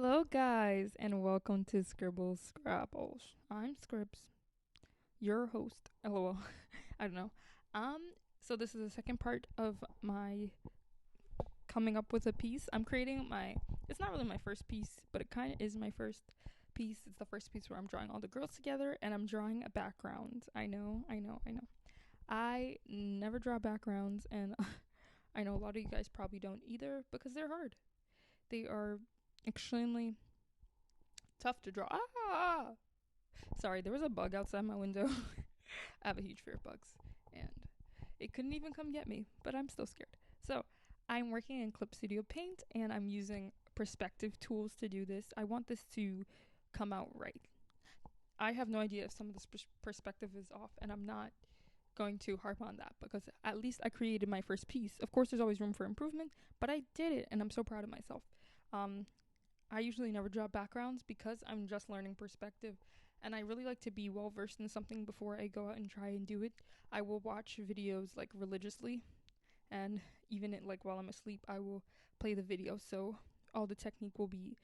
Hello, guys, and welcome to Scribble Scrabbles. I'm Scribs, your host. LOL. I don't know. So this is the second part of my coming up with a piece. I'm creating my. It's not really my first piece, but it kind of is my first piece. It's the first piece where I'm drawing all the girls together, and I'm drawing a background. I know. I never draw backgrounds, and I know a lot of you guys probably don't either because they're hard. They are extremely tough to draw. Sorry, there was a bug outside my window. I have a huge fear of bugs, and it couldn't even come get me, but I'm still scared. So, I'm working in Clip Studio Paint, and I'm using perspective tools to do this. I want this to come out right. I have no idea if some of this perspective is off, and I'm not going to harp on that because at least I created my first piece. Of course, there's always room for improvement, but I did it, and I'm so proud of myself. Um, I usually never draw backgrounds because I'm just learning perspective, and I really like to be well versed in something before I go out and try and do it. I will watch videos like religiously, and even like while I'm asleep, I will play the video. So all the technique will be,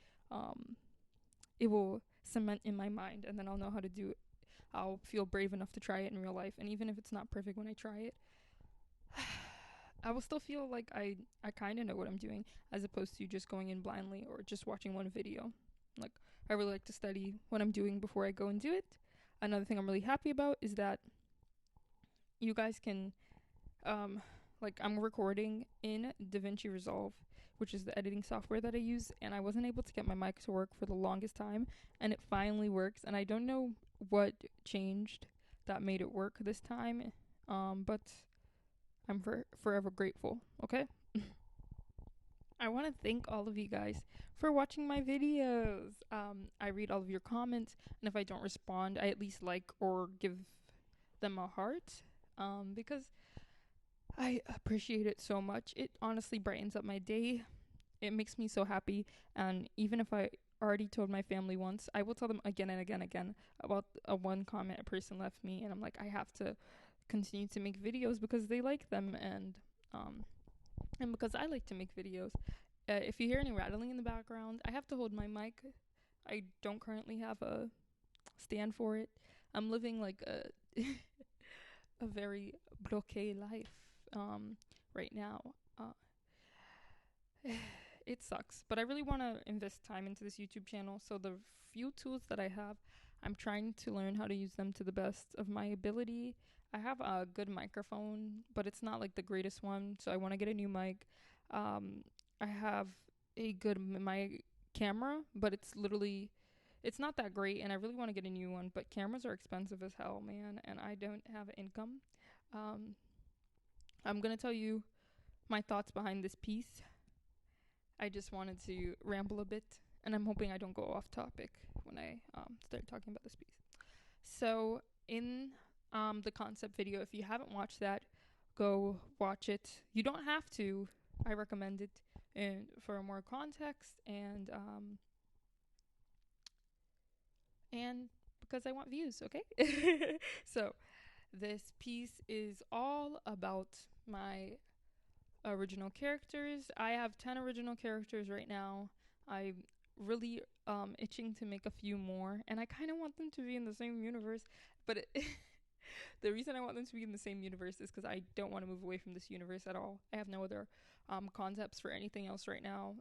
it will cement in my mind, and then I'll know how to do it. I'll feel brave enough to try it in real life, and even if it's not perfect when I try it, I will still feel like I kind of know what I'm doing as opposed to just going in blindly or just watching one video. Like, I really like to study what I'm doing before I go and do it. Another thing I'm really happy about is that you guys can, I'm recording in DaVinci Resolve, which is the editing software that I use, and I wasn't able to get my mic to work for the longest time, and it finally works, and I don't know what changed that made it work this time, but I'm forever grateful, okay? I want to thank all of you guys for watching my videos. I read all of your comments, and if I don't respond, I at least like or give them a heart because I appreciate it so much. It honestly brightens up my day. It makes me so happy, and even if I already told my family once, I will tell them again and again about a one comment a person left me, and I'm like, I have to continue to make videos because they like them, and because I like to make videos. If you hear any rattling in the background, I have to hold my mic. I don't currently have a stand for it. I'm living like a a very bloqué life right now. It sucks, but I really want to invest time into this YouTube channel. So the few tools that I have, I'm trying to learn how to use them to the best of my ability. I have a good microphone, but it's not like the greatest one, so I want to get a new mic. I have a good my camera, but it's not that great, and I really want to get a new one. But cameras are expensive as hell, man, and I don't have income. Um, I'm gonna tell you my thoughts behind this piece. I just wanted to ramble a bit, and I'm hoping I don't go off topic when I start talking about this piece. So, in the concept video, if you haven't watched that, go watch it. You don't have to. I recommend it and for more context and because I want views, okay? So, this piece is all about my original characters. I have 10 original characters right now. I'm really itching to make a few more, and I kind of want them to be in the same universe, but the reason I want them to be in the same universe is because I don't want to move away from this universe at all. I have no other concepts for anything else right now.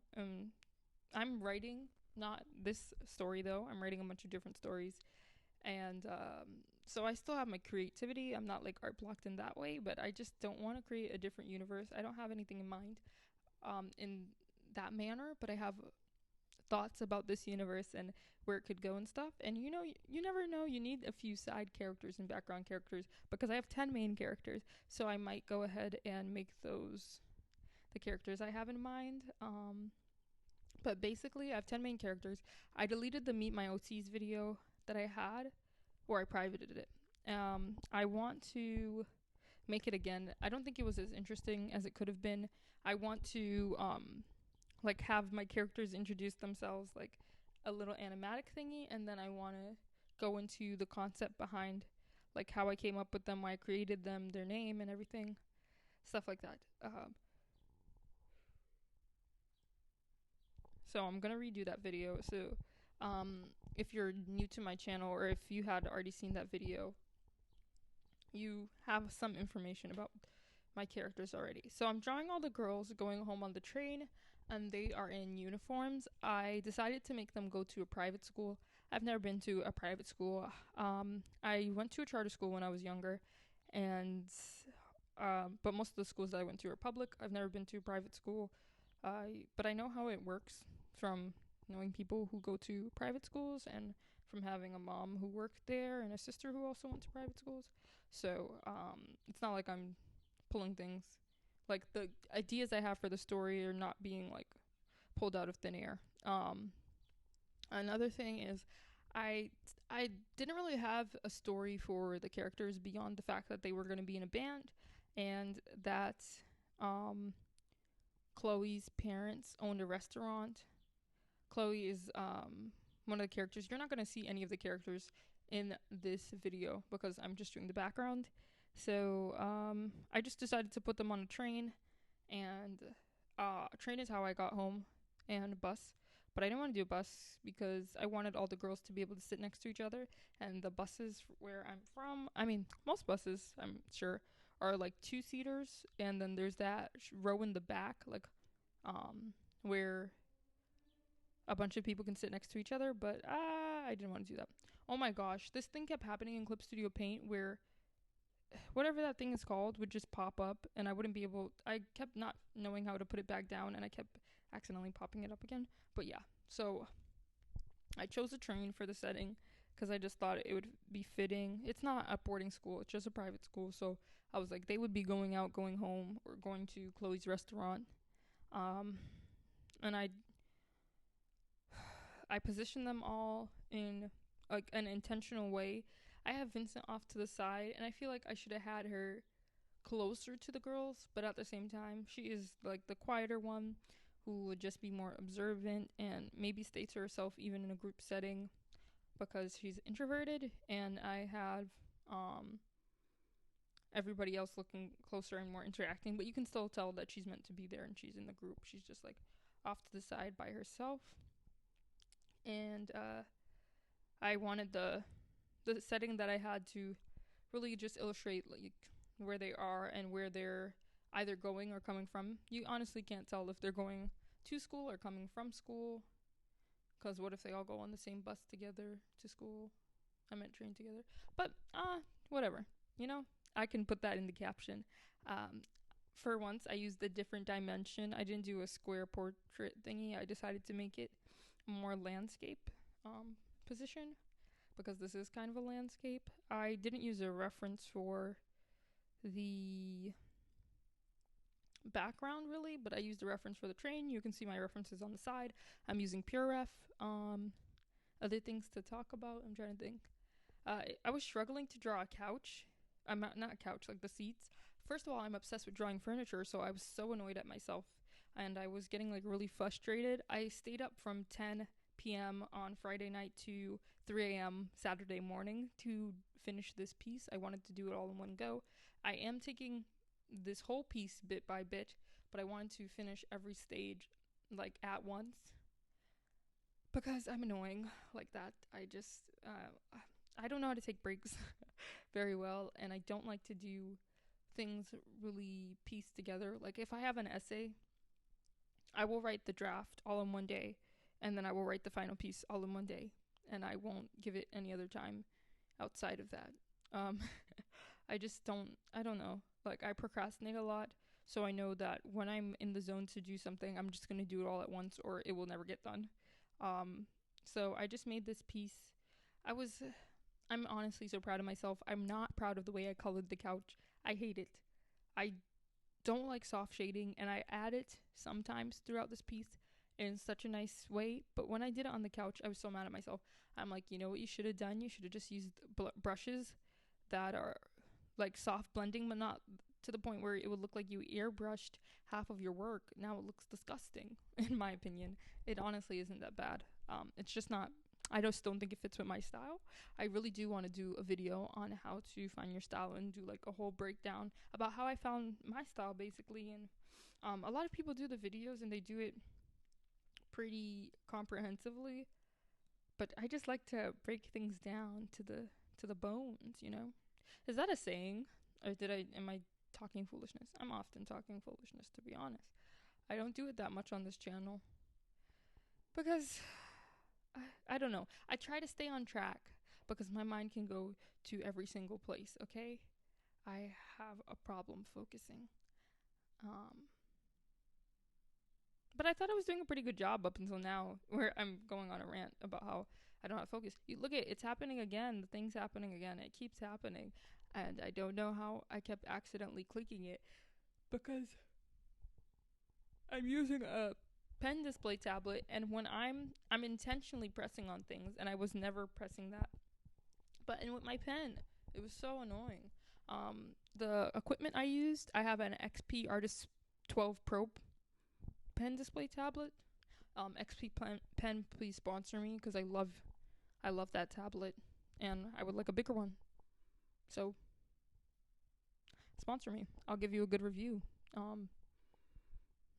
I'm writing, not this story though, I'm writing a bunch of different stories, and so I still have my creativity. I'm not like art blocked in that way, but I just don't want to create a different universe. I don't have anything in mind in that manner, but I have thoughts about this universe and where it could go and stuff. And you never know. You need a few side characters and background characters because I have 10 main characters, so I might go ahead and make those the characters I have in mind. But basically, I have 10 main characters. I deleted the Meet My OTs video that I had, or I privated it. I want to make it again. I don't think it was as interesting as it could have been. I want to have my characters introduce themselves like a little animatic thingy, and then I want to go into the concept behind like how I came up with them, why I created them, their name and everything, stuff like that. So I'm gonna redo that video. So if you're new to my channel, or if you had already seen that video, you have some information about my characters already. So I'm drawing all the girls going home on the train, and they are in uniforms. I decided to make them go to a private school. I've never been to a private school. I went to a charter school when I was younger, and but most of the schools that I went to are public. I've never been to a private school, but I know how it works from knowing people who go to private schools, and from having a mom who worked there and a sister who also went to private schools. So it's not like I'm pulling things, like the ideas I have for the story are not being like pulled out of thin air. Another thing is I I didn't really have a story for the characters beyond the fact that they were going to be in a band, and that um Chloe's parents owned a restaurant. Chloe is one of the characters. You're not going to see any of the characters in this video because I'm just doing the background. So I just decided to put them on a train, and a train is how I got home, and a bus. But I didn't want to do a bus because I wanted all the girls to be able to sit next to each other. And the buses where I'm from, I mean, most buses, I'm sure, are like 2-seaters, and then there's that row in the back, like where a bunch of people can sit next to each other. But I didn't want to do that. Oh my gosh, this thing kept happening in Clip Studio Paint where whatever that thing is called would just pop up, and I wouldn't be able, I kept not knowing how to put it back down, and I kept accidentally popping it up again. But yeah, so I chose a train for the setting because I just thought it would be fitting. It's not a boarding school, it's just a private school. So I was like, they would be going out, going home, or going to Chloe's restaurant. And I positioned them all in like an intentional way. I have Vincent off to the side, and I feel like I should have had her closer to the girls, but at the same time, she is like the quieter one who would just be more observant and maybe stay to herself even in a group setting because she's introverted, and I have everybody else looking closer and more interacting, but you can still tell that she's meant to be there and she's in the group. She's just like off to the side by herself. And I wanted the setting that I had to really just illustrate like where they are and where they're either going or coming from. You honestly can't tell if they're going to school or coming from school, because what if they all go on the same bus together to school? I meant train together. But whatever, you know, I can put that in the caption. For once, I used a different dimension. I didn't do a square portrait thingy. I decided to make it more landscape position, because this is kind of a landscape. I didn't use a reference for the background really, but I used a reference for the train. You can see my references on the side. I'm using PureRef. Other things to talk about, I'm trying to think. I was struggling to draw a couch. I'm not a couch, like the seats. First of all, I'm obsessed with drawing furniture, so I was so annoyed at myself, and I was getting like really frustrated. I stayed up from 10 p.m. on Friday night to 3 a.m. Saturday morning to finish this piece. I wanted to do it all in one go. I am taking this whole piece bit by bit, but I wanted to finish every stage like at once because I'm annoying like that. I don't know how to take breaks very well, and I don't like to do things really pieced together. Like if I have an essay, I will write the draft all in one day, and then I will write the final piece all in one day, and I won't give it any other time outside of that. Um, I don't know. Like I procrastinate a lot, so I know that when I'm in the zone to do something, I'm just gonna do it all at once, or it will never get done. So I just made this piece. I'm honestly so proud of myself. I'm not proud of the way I colored the couch. I hate it. I don't like soft shading, and I add it sometimes throughout this piece in such a nice way. But when I did it on the couch, I was so mad at myself. I'm like, you know what you should have done? You should have just used brushes that are like soft blending, but not to the point where it would look like you airbrushed half of your work. Now it looks disgusting, in my opinion. It honestly isn't that bad. It's just not. I just don't think it fits with my style. I really do want to do a video on how to find your style and do like a whole breakdown about how I found my style basically. And a lot of people do the videos and they do it pretty comprehensively, but I just like to break things down to the bones, you know? Is that a saying? Or am I talking foolishness? I'm often talking foolishness, to be honest. I don't do it that much on this channel because I don't know. I try to stay on track because my mind can go to every single place, okay? I have a problem focusing. Um but I thought I was doing a pretty good job up until now, where I'm going on a rant about how I don't have focus. You look at it's happening again. The thing's happening again. It keeps happening, and I don't know how I kept accidentally clicking it because I'm using a pen display tablet, and when I'm intentionally pressing on things, and I was never pressing that button with my pen. It was so annoying. The equipment I used, I have an XP Artist 12 Pro pen display tablet. XP pen, please sponsor me because I love that tablet, and I would like a bigger one. So sponsor me. I'll give you a good review.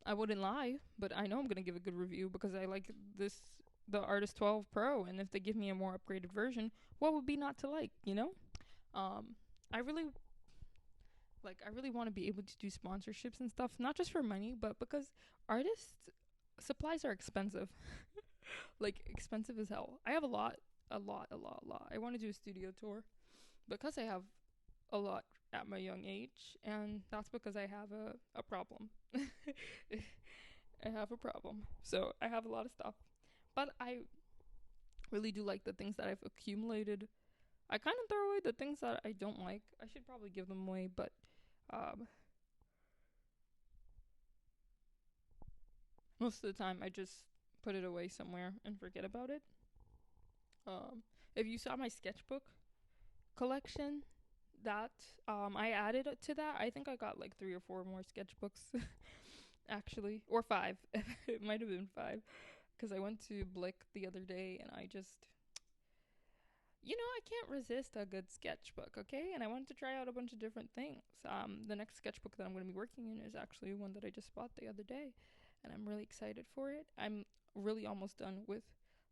I wouldn't lie, but I know I'm gonna give a good review because I like the Artist 12 Pro, and if they give me a more upgraded version, what would be not to like, you know? I really I really want to be able to do sponsorships and stuff, not just for money, but because artists supplies are expensive. Like expensive as hell. I have a lot. I want to do a studio tour because I have a lot at my young age, and that's because I have a problem. I have a problem. So I have a lot of stuff. But I really do like the things that I've accumulated. I kind of throw away the things that I don't like. I should probably give them away, but um, most of the time I just put it away somewhere and forget about it. If you saw my sketchbook collection, that I added to that. I think I got like 3 or 4 more sketchbooks actually, or 5. It might have been 5 because I went to Blick the other day and I just I can't resist a good sketchbook, okay? And I wanted to try out a bunch of different things. The next sketchbook that I'm going to be working in is actually one that I just bought the other day, and I'm really excited for it. I'm really almost done with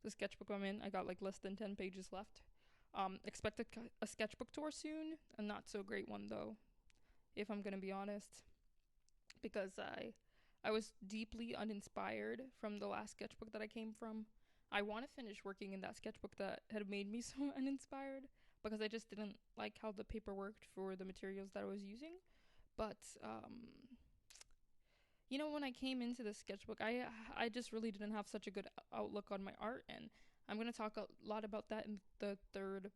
the sketchbook I'm in. I got like less than 10 pages left. Expect a sketchbook tour soon. A not so great one though, if I'm gonna be honest, because I was deeply uninspired from the last sketchbook that I came from. I want to finish working in that sketchbook that had made me so uninspired because I just didn't like how the paper worked for the materials that I was using. But when I came into the sketchbook, I just really didn't have such a good outlook on my art, and I'm going to talk a lot about that in the third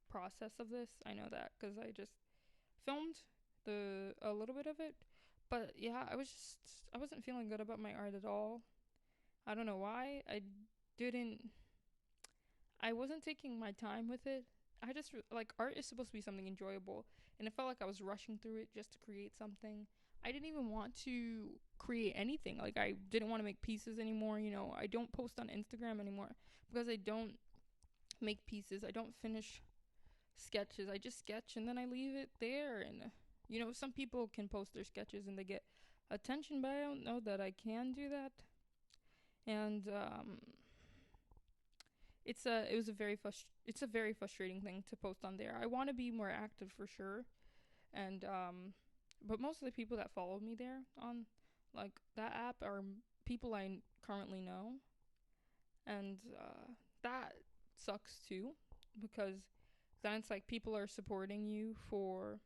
process of this. I know that because I just filmed a little bit of it. But yeah, I wasn't feeling good about my art at all. I don't know why. Didn't I wasn't taking my time with it. I just like art is supposed to be something enjoyable, and it felt like I was rushing through it just to create something. I didn't even want to create anything. Like I didn't want to make pieces anymore, I don't post on Instagram anymore because I don't make pieces. I don't finish sketches. I just sketch and then I leave it there, and some people can post their sketches and they get attention, but I don't know that I can do that. And it's a very frustrating thing to post on there. I want to be more active for sure, and but most of the people that follow me there on like that app are people I currently know, and that sucks too because then it's like people are supporting you for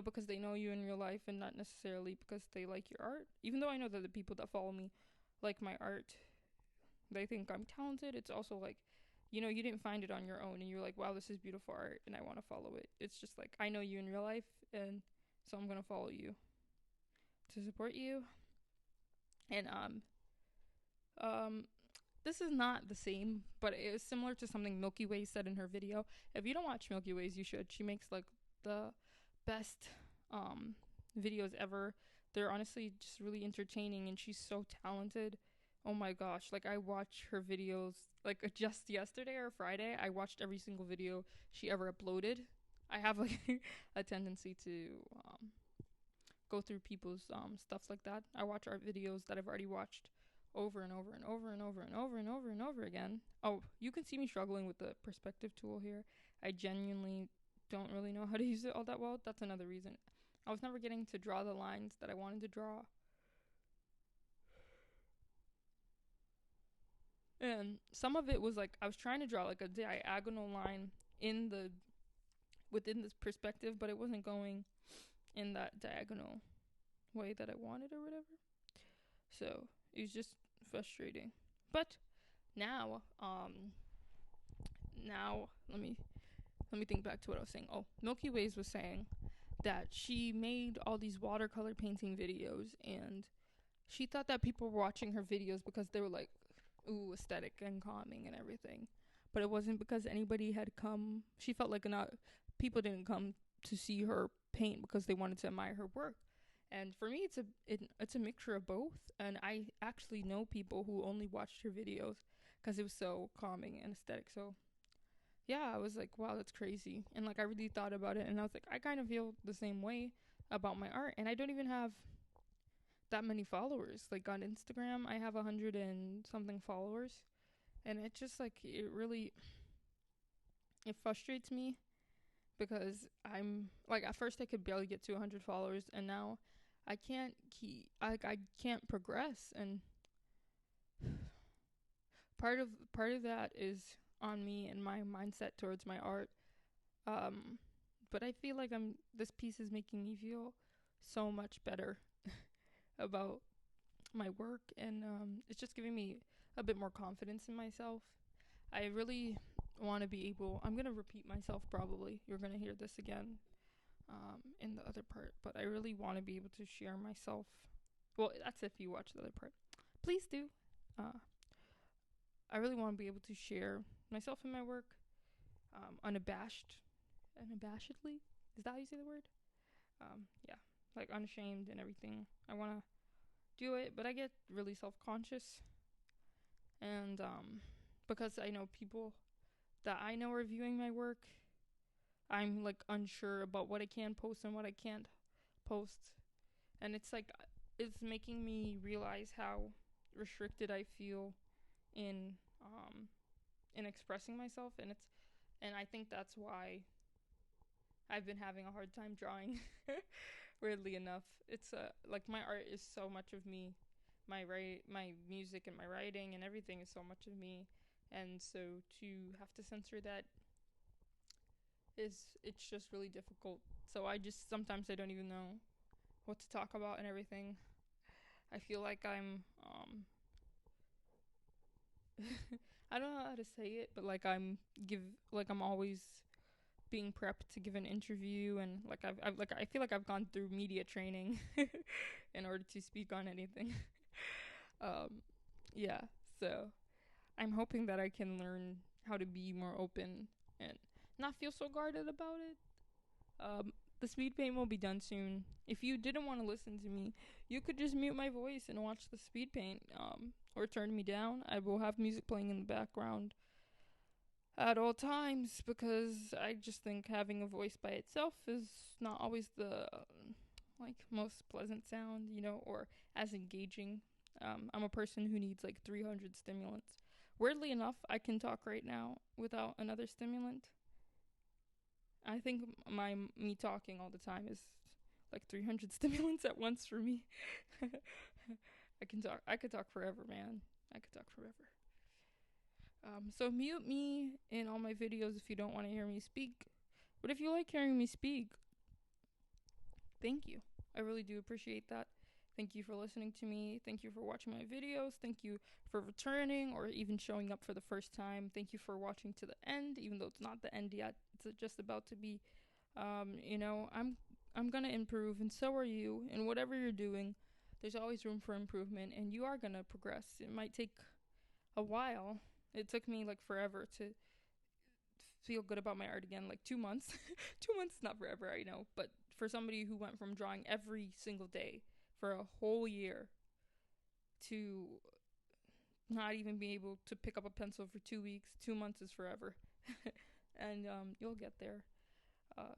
because they know you in real life and not necessarily because they like your art. Even though I know that the people that follow me like my art, they think I'm talented. It's also like, you didn't find it on your own and you're like, wow, this is beautiful art and I want to follow it. It's just like, I know you in real life, and so I'm going to follow you to support you. And this is not the same, but it is similar to something Milky Way said in her video. If you don't watch Milky Ways, you should. She makes like the best videos ever. They're honestly just really entertaining, and she's so talented. Oh my gosh, like I watch her videos like just yesterday or Friday. I watched every single video she ever uploaded. I have like a tendency to go through people's stuff like that. I watch art videos that I've already watched over and over and over and over and over and over and over again. Oh, you can see me struggling with the perspective tool here. I genuinely don't really know how to use it all that well. That's another reason. I was never getting to draw the lines that I wanted to draw. And some of it was like I was trying to draw like a diagonal line in the within this perspective, but it wasn't going in that diagonal way that I wanted or whatever. So it was just frustrating. But now, now let me think back to what I was saying. Oh, Milky Ways was saying that she made all these watercolor painting videos, and she thought that people were watching her videos because they were like, ooh, aesthetic and calming and everything. But it wasn't because anybody had come. She felt like not people didn't come to see her paint because they wanted to admire her work. And for me, it's a mixture of both. And I actually know people who only watched her videos because it was so calming and aesthetic. So yeah, I was like, wow, that's crazy. And like I really thought about it, and I was like, I kind of feel the same way about my art, and I don't even have that many followers. Like on Instagram, I have 100 and something followers, and it just like it frustrates me because I'm like at first I could barely get to 100 followers, and now I can't I can't progress, and part of that is on me and my mindset towards my art. Um, but I feel like this piece is making me feel so much better about my work, and it's just giving me a bit more confidence in myself. I really want to be able. I'm gonna repeat myself probably. You're gonna hear this again in the other part, but I really want to be able to share myself. Well, that's if you watch the other part. Please do. Uh, I really want to be able to share myself and my work unabashedly. Is that how you say the word? Yeah, like unashamed and everything. I want to do it, but I get really self-conscious, and because I know people that I know are viewing my work, I'm like unsure about what I can post and what I can't post, and it's like it's making me realize how restricted I feel in in expressing myself, and I think that's why I've been having a hard time drawing. Weirdly enough, it's like my art is so much of me. My music and my writing and everything is so much of me, and so to have to censor that it's just really difficult. So I just sometimes I don't even know what to talk about and everything. I feel like I don't know how to say it, but like I'm always being prepped to give an interview, and like I've like I feel like I've gone through media training in order to speak on anything. um yeah, so I'm hoping that I can learn how to be more open and not feel so guarded about it. The speed paint will be done soon. If you didn't want to listen to me, you could just mute my voice and watch the speed paint, or turn me down. I will have music playing in the background at all times because I just think having a voice by itself is not always the like most pleasant sound, or as engaging. I'm a person who needs like 300 stimulants. Weirdly enough, I can talk right now without another stimulant. I think me talking all the time is like 300 stimulants at once for me. I can talk. I could talk forever, man. I could talk forever. So mute me in all my videos if you don't want to hear me speak. But if you like hearing me speak, thank you. I really do appreciate that. Thank you for listening to me. Thank you for watching my videos. Thank you for returning or even showing up for the first time. Thank you for watching to the end, even though it's not the end yet. It's just about to be. I'm gonna improve, and so are you. And whatever you're doing, there's always room for improvement, and you are gonna progress. It might take a while. It took me like forever to feel good about my art again, like 2 months. 2 months is not forever, I know, but for somebody who went from drawing every single day for a whole year to not even be able to pick up a pencil for 2 weeks, 2 months is forever. And you'll get there. uh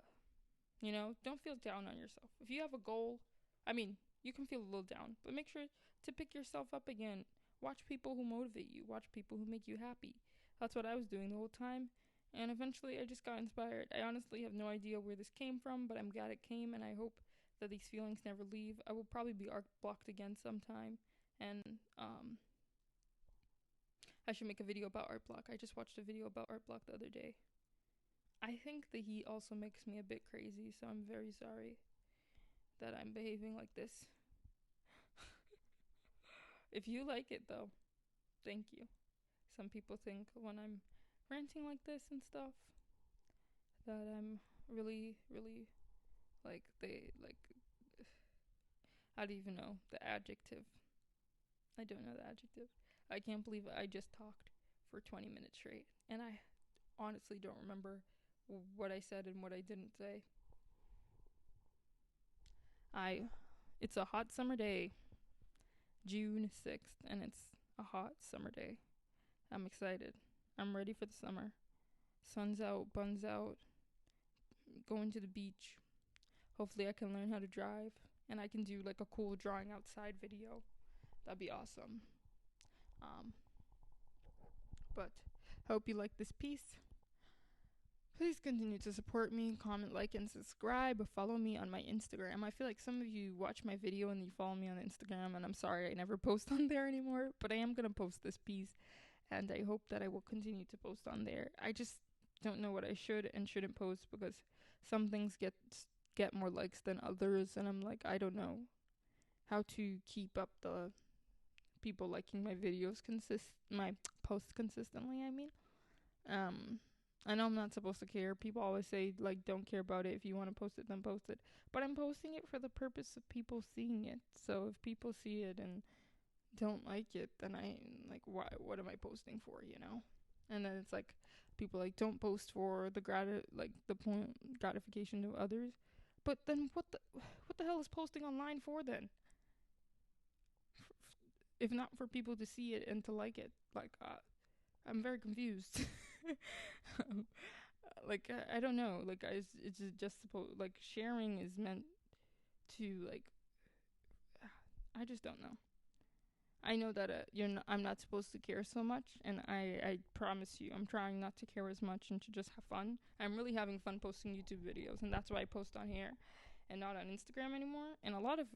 don't feel down on yourself. If you have a goal, I mean, you can feel a little down, but make sure to pick yourself up again Watch people who motivate you. Watch people who make you happy. That's what I was doing the whole time. And eventually I just got inspired. I honestly have no idea where this came from, but I'm glad it came, and I hope that these feelings never leave. I will probably be art blocked again sometime. And I should make a video about art block. I just watched a video about art block the other day. I think the heat also makes me a bit crazy, so I'm very sorry that I'm behaving like this. If you like it though, thank you. Some people think when I'm ranting like this and stuff that I'm really, really like how do you even know the adjective? I don't know the adjective. I can't believe I just talked for 20 minutes straight, and I honestly don't remember what I said and what I didn't say. It's a hot summer day, June 6th, and it's a hot summer day. I'm excited. I'm ready for the summer. Sun's out, buns out, going to the beach. Hopefully I can learn how to drive, and I can do like a cool drawing outside video. That'd be awesome. But hope you like this piece. Please continue to support me, comment, like, and subscribe. Follow me on my Instagram. I feel like some of you watch my video and you follow me on Instagram, and I'm sorry I never post on there anymore, but I am going to post this piece, and I hope that I will continue to post on there. I just don't know what I should and shouldn't post, because some things get more likes than others, and I'm like, I don't know how to keep up the people liking my videos my posts consistently. I know I'm not supposed to care. People always say, like, don't care about it. If you want to post it, then post it. But I'm posting it for the purpose of people seeing it. So if people see it and don't like it, then what am I posting for, you know? And then it's like, people like, don't post for the point gratification to others. But then what the hell is posting online for then? If not for people to see it and to like it. Like, I'm very confused. I don't know. Like, it's just supposed, like, sharing is meant to, like, I just don't know. I know that I'm not supposed to care so much, and I promise you, I'm trying not to care as much and to just have fun. I'm really having fun posting YouTube videos, and that's why I post on here and not on Instagram anymore. And a lot of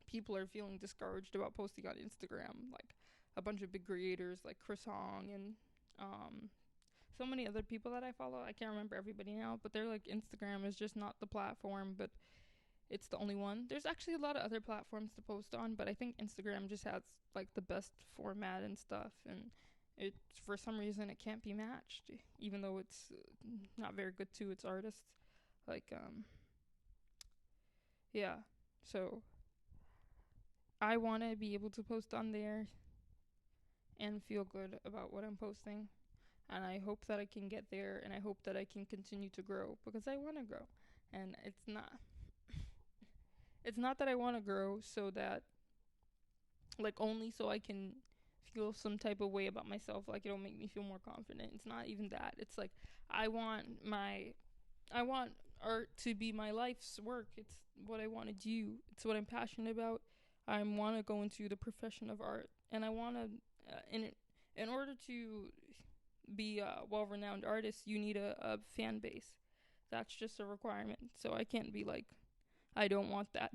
people are feeling discouraged about posting on Instagram. Like, a bunch of big creators like Chris Hong and so many other people that I follow. I can't remember everybody now, but they're like, Instagram is just not the platform, but it's the only one. There's actually a lot of other platforms to post on, but I think Instagram just has like the best format and stuff, and it, for some reason, it can't be matched, even though it's not very good to its artists. Like, yeah. So I want to be able to post on there and feel good about what I'm posting. And I hope that I can get there, and I hope that I can continue to grow, because I want to grow. And it's not that I want to grow so that, like, only so I can feel some type of way about myself, like it'll make me feel more confident. It's not even that. It's like, I want art to be my life's work. It's what I want to do. It's what I'm passionate about. I want to go into the profession of art, and I want to in order to be a well-renowned artist, you need a fan base. That's just a requirement. So I can't be like, I don't want that,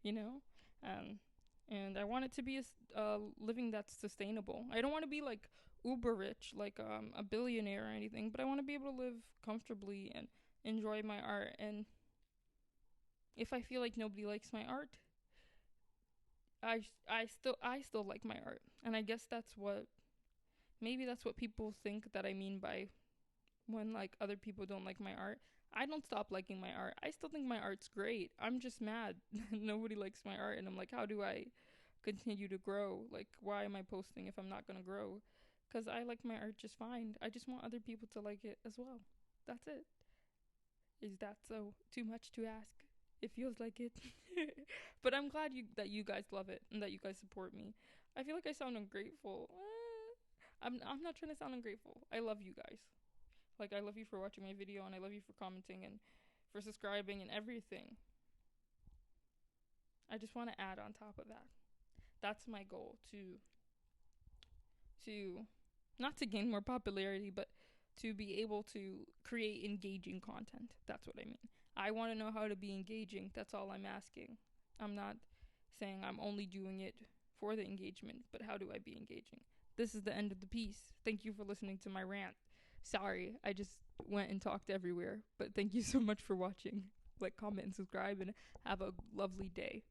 you know? And I want it to be a living that's sustainable. I don't want to be like uber rich, like a billionaire or anything, but I want to be able to live comfortably and enjoy my art. And if I feel like nobody likes my art, I still like my art. And I guess maybe that's what people think that I mean by when, like, other people don't like my art. I don't stop liking my art. I still think my art's great. I'm just mad nobody likes my art, and I'm like, how do I continue to grow? Like, why am I posting if I'm not gonna grow? Because I like my art just fine. I just want other people to like it as well. That's it. Is that so too much to ask? It feels like it. But I'm glad that you guys love it and that you guys support me. I feel like I sound ungrateful. I'm not trying to sound ungrateful. I love you guys. Like, I love you for watching my video, and I love you for commenting and for subscribing and everything. I just want to add on top of that That's my goal, to not to gain more popularity, but to be able to create engaging content. That's what I mean. I want to know how to be engaging. That's all I'm asking. I'm not saying I'm only doing it for the engagement, but how do I be engaging? This is the end of the piece. Thank you for listening to my rant. Sorry, I just went and talked everywhere, but thank you so much for watching. Like, comment, and subscribe, and have a lovely day.